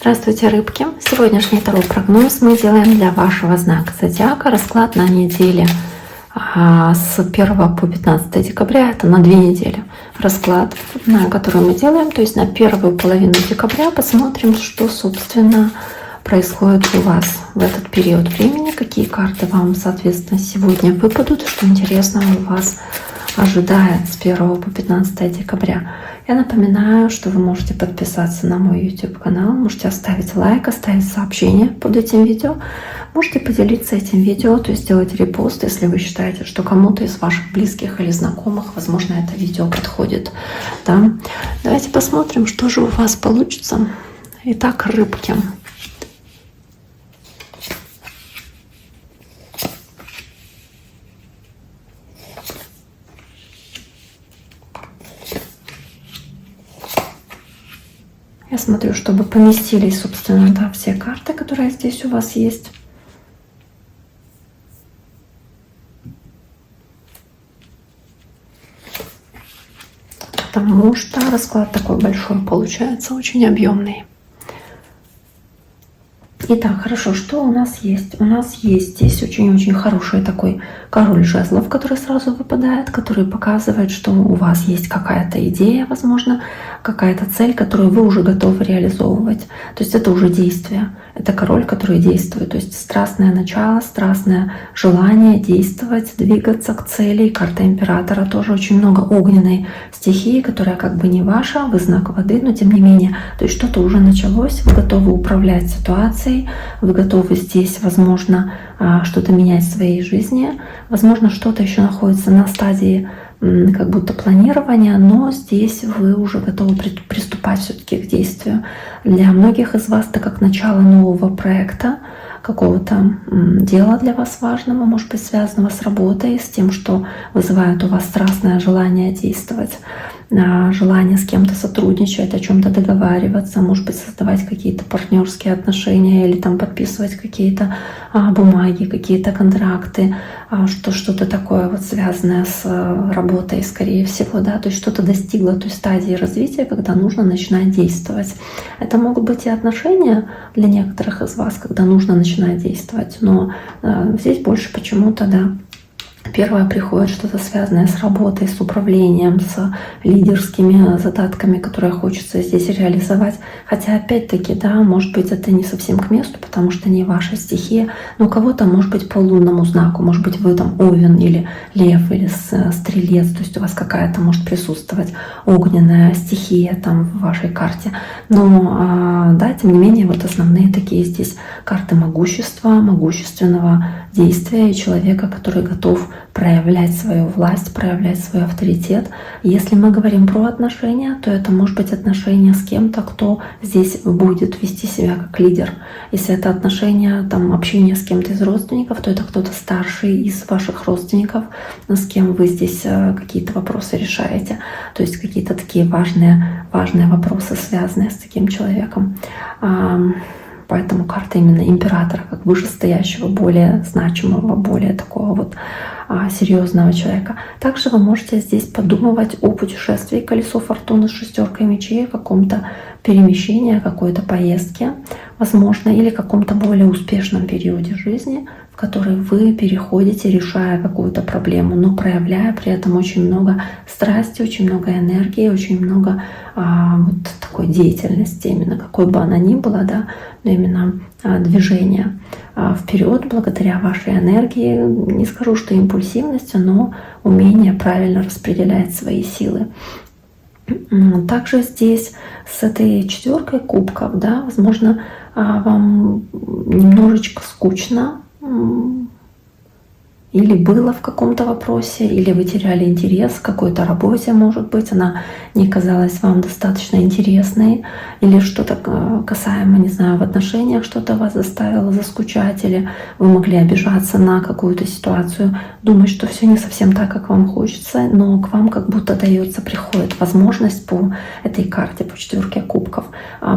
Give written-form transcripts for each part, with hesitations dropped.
Здравствуйте, рыбки! Сегодняшний таро-прогноз мы делаем для вашего знака зодиака. Расклад на неделе с 1 по 15 декабря, это на 2 недели. Расклад, который мы делаем, то есть на первую половину декабря. Посмотрим, что, собственно, происходит у вас в этот период времени, какие карты вам, соответственно, сегодня выпадут, и что интересного у вас ожидает с 1 по 15 декабря. Я напоминаю, что вы можете подписаться на мой YouTube канал, можете оставить лайк, оставить сообщение под этим видео, можете поделиться этим видео, то есть сделать репост, если вы считаете, что кому-то из ваших близких или знакомых, возможно, это видео подходит. Да? Давайте посмотрим, что же у вас получится. Итак, рыбки. Я смотрю, чтобы поместились, собственно, да, все карты, которые здесь у вас есть. Потому что расклад такой большой получается, очень объемный. Итак, хорошо, что у нас есть? У нас есть здесь очень-очень хороший такой король жезлов, который сразу выпадает, который показывает, что у вас есть какая-то идея, возможно, какая-то цель, которую вы уже готовы реализовывать. То есть это уже действие. Это король, который действует. То есть страстное начало, страстное желание действовать, двигаться к цели. И карта императора тоже очень много огненной стихии, которая как бы не ваша, вы знак воды, но тем не менее. То есть что-то уже началось, вы готовы управлять ситуацией, вы готовы здесь, возможно, что-то менять в своей жизни. Возможно, что-то еще находится на стадии как будто планирования, но здесь вы уже готовы приступать все-таки к действию. Для многих из вас это как начало нового проекта, какого-то дела для вас важного, может быть, связанного с работой, с тем, что вызывает у вас страстное желание действовать, желание с кем-то сотрудничать, о чем-то договариваться, может быть, создавать какие-то партнерские отношения или там подписывать какие-то бумаги, какие-то контракты, что-то такое вот связанное с работой, скорее всего, да, то есть что-то достигло той стадии развития, когда нужно начинать действовать. Это могут быть и отношения для некоторых из вас, когда нужно начинать действовать, но здесь больше почему-то, да, первое приходит что-то связанное с работой, с управлением, с лидерскими задатками, которые хочется здесь реализовать. Хотя опять-таки, да, может быть, это не совсем к месту, потому что не ваша стихия, но у кого-то может быть по лунному знаку, может быть, вы там Овен или Лев или Стрелец, то есть у вас какая-то может присутствовать огненная стихия там в вашей карте. Но, да, тем не менее, вот основные такие здесь карты могущества, могущественного действия и человека, который готов проявлять свою власть, проявлять свой авторитет. Если мы говорим про отношения, то это может быть отношения с кем-то, кто здесь будет вести себя как лидер. Если это отношения, там, общение с кем-то из родственников, то это кто-то старший из ваших родственников, с кем вы здесь какие-то вопросы решаете. То есть какие-то такие важные вопросы, связанные с таким человеком. Поэтому карта именно императора, как вышестоящего, более значимого, более такого вот серьезного человека. Также вы можете здесь подумывать о путешествии, колесо фортуны с 6 мечей, о каком-то перемещении, о какой-то поездке, возможно, или каком-то более успешном периоде жизни, в который вы переходите, решая какую-то проблему, но проявляя при этом очень много страсти, очень много энергии, очень много вот такой деятельности, именно какой бы она ни была, да, но именно движения вперед благодаря вашей энергии. Не скажу, что импульсивности, но умение правильно распределять свои силы. Также здесь с этой 4 кубков, да, возможно, вам немножечко скучно, или было в каком-то вопросе, или вы теряли интерес к какой-то работе, может быть, она не казалась вам достаточно интересной, или что-то касаемо, не знаю, в отношениях что-то вас заставило заскучать, или вы могли обижаться на какую-то ситуацию, думать, что все не совсем так, как вам хочется, но к вам как будто приходит возможность по этой карте, по 4 кубков,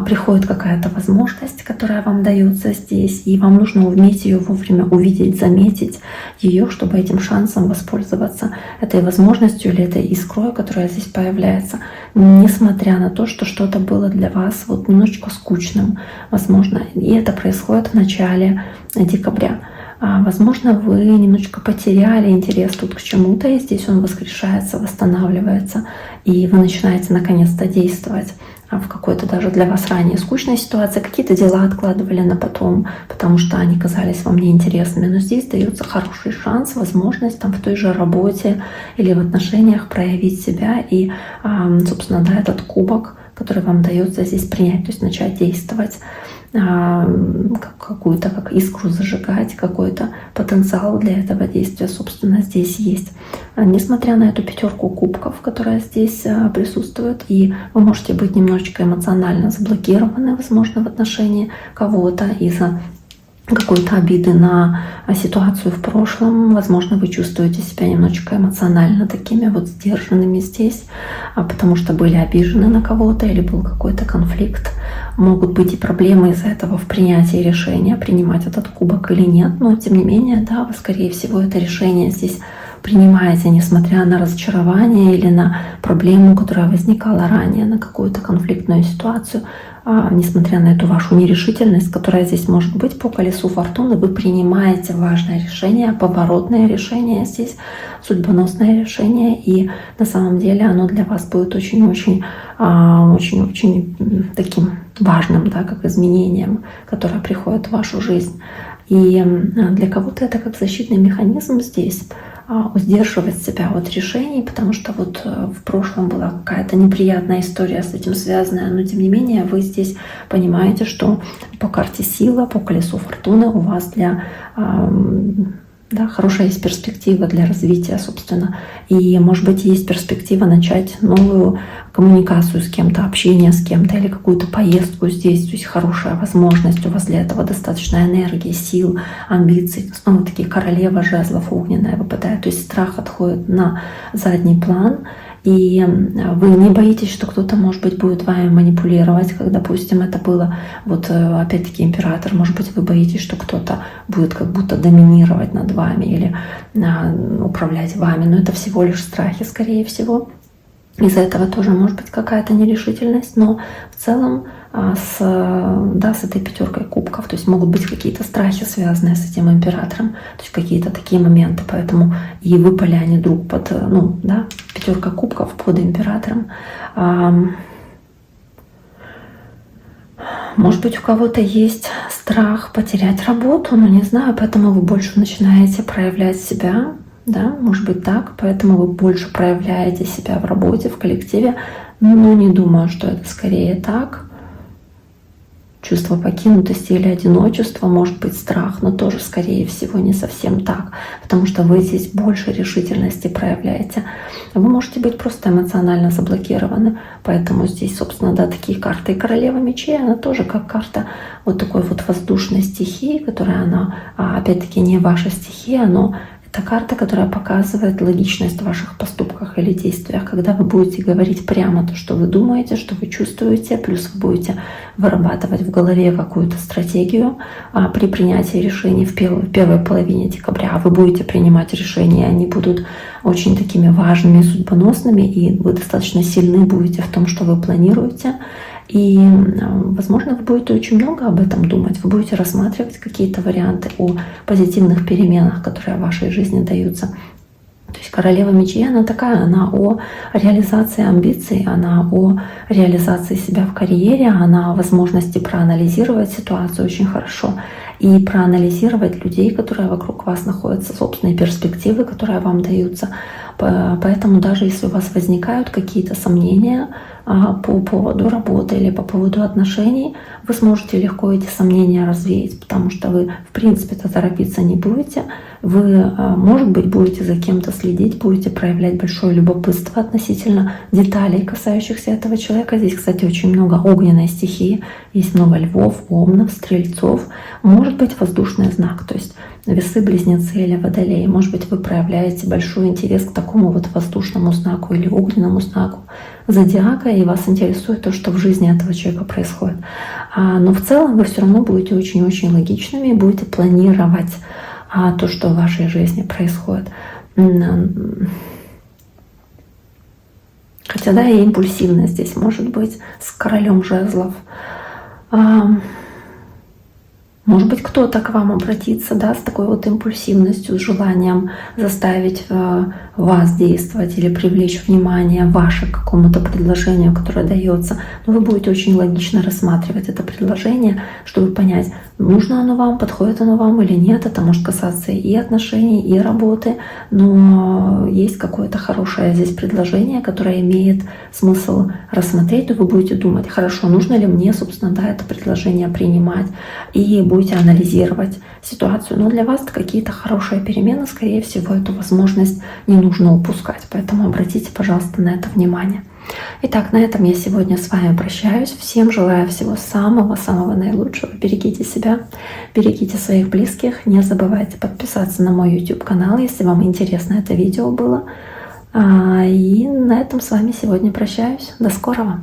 приходит какая-то возможность, которая вам дается здесь, и вам нужно уметь ее вовремя увидеть, заметить ее, того, чтобы этим шансом воспользоваться, этой возможностью или этой искрой, которая здесь появляется, несмотря на то, что что-то было для вас вот немножечко скучным, возможно. И это происходит в начале декабря. Возможно, вы немножечко потеряли интерес тут к чему-то, и здесь он воскрешается, восстанавливается, и вы начинаете наконец-то действовать в какой-то даже для вас ранее скучной ситуации. Какие-то дела откладывали на потом, потому что они казались вам неинтересными. Но здесь дается хороший шанс, возможность там в той же работе или в отношениях проявить себя. И, собственно, да, этот кубок, который вам дается здесь принять, то есть начать действовать, какую-то как искру зажигать, какой-то потенциал для этого действия, собственно, здесь есть. Несмотря на эту пятерку кубков, которая здесь присутствует, и вы можете быть немножечко эмоционально заблокированы, возможно, в отношении кого-то из-за какой-то обиды на ситуацию в прошлом. Возможно, вы чувствуете себя немножечко эмоционально такими вот сдержанными здесь, потому что были обижены на кого-то или был какой-то конфликт. Могут быть и проблемы из-за этого в принятии решения, принимать этот кубок или нет. Но, тем не менее, да, вы, скорее всего, это решение здесь принимаете, несмотря на разочарование или на проблему, которая возникала ранее, на какую-то конфликтную ситуацию. Несмотря на эту вашу нерешительность, которая здесь может быть по колесу фортуны, вы принимаете важное решение, поворотное решение здесь, судьбоносное решение, и на самом деле оно для вас будет очень-очень таким важным, да, как изменением, которое приходит в вашу жизнь. И для кого-то это как защитный механизм здесь, сдерживать себя от решений, потому что вот в прошлом была какая-то неприятная история с этим связанная, но тем не менее вы здесь понимаете, что по карте сила, по колесу фортуны у вас для да, хорошая есть перспектива для развития, собственно. И, может быть, есть перспектива начать новую коммуникацию с кем-то, общение с кем-то или какую-то поездку здесь. То есть хорошая возможность, у вас для этого достаточно энергии, сил, амбиций. Снова такие королева жезлов огненная выпадает. То есть страх отходит на задний план. И вы не боитесь, что кто-то, может быть, будет вами манипулировать, как, допустим, это было, вот опять-таки император, может быть, вы боитесь, что кто-то будет как будто доминировать над вами или управлять вами, но это всего лишь страхи, скорее всего. Из-за этого тоже может быть какая-то нерешительность, но в целом с этой пятеркой кубков, то есть могут быть какие-то страхи, связанные с этим императором, то есть какие-то такие моменты, поэтому и выпали они друг под, пятерка кубков под императором. Может быть, у кого-то есть страх потерять работу, но не знаю, поэтому вы больше начинаете проявлять себя. Да, может быть так, поэтому вы больше проявляете себя в работе, в коллективе, но не думаю, что это скорее так. Чувство покинутости или одиночества, может быть страх, но тоже, скорее всего, не совсем так, потому что вы здесь больше решительности проявляете. Вы можете быть просто эмоционально заблокированы, поэтому здесь, собственно, да, такие карты. И королева мечей, она тоже как карта вот такой вот воздушной стихии, которая она, опять-таки, не ваша стихия, но это карта, которая показывает логичность в ваших поступках или действиях, когда вы будете говорить прямо то, что вы думаете, что вы чувствуете, плюс вы будете вырабатывать в голове какую-то стратегию при принятии решений в первой половине декабря. Вы будете принимать решения, они будут очень такими важными, судьбоносными, и вы достаточно сильны будете в том, что вы планируете. И, возможно, вы будете очень много об этом думать, вы будете рассматривать какие-то варианты о позитивных переменах, которые в вашей жизни даются. То есть королева мечей, она такая, она о реализации амбиций, она о реализации себя в карьере, она о возможности проанализировать ситуацию очень хорошо и проанализировать людей, которые вокруг вас находятся, собственные перспективы, которые вам даются. Поэтому даже если у вас возникают какие-то сомнения по поводу работы или по поводу отношений, вы сможете легко эти сомнения развеять, потому что вы, в принципе-то, торопиться не будете. Вы, может быть, будете за кем-то следить, будете проявлять большое любопытство относительно деталей, касающихся этого человека. Здесь, кстати, очень много огненной стихии, есть много львов, овнов, стрельцов. Может быть, воздушный знак, то есть весы, близнецы или водолеи. Может быть, вы проявляете большой интерес к такому вот воздушному знаку или огненному знаку зодиака, и вас интересует то, что в жизни этого человека происходит. Но в целом вы все равно будете очень-очень логичными, будете планировать то, что в вашей жизни происходит. Хотя, да, и импульсивность здесь может быть с королем жезлов. Может быть, кто-то к вам обратится, да, с такой вот импульсивностью, с желанием заставить вас действовать или привлечь внимание ваше к какому-то предложению, которое дается. Но вы будете очень логично рассматривать это предложение, чтобы понять, нужно оно вам, подходит оно вам или нет. Это может касаться и отношений, и работы, но есть какое-то хорошее здесь предложение, которое имеет смысл рассмотреть, то вы будете думать, хорошо, нужно ли мне, собственно, да, это предложение принимать, и будете анализировать ситуацию. Но для вас какие-то хорошие перемены, скорее всего, эту возможность не нужно упускать. Поэтому обратите, пожалуйста, на это внимание. Итак, на этом я сегодня с вами прощаюсь. Всем желаю всего самого-самого наилучшего. Берегите себя, берегите своих близких. Не забывайте подписаться на мой YouTube-канал, если вам интересно это видео было. И на этом с вами сегодня прощаюсь. До скорого!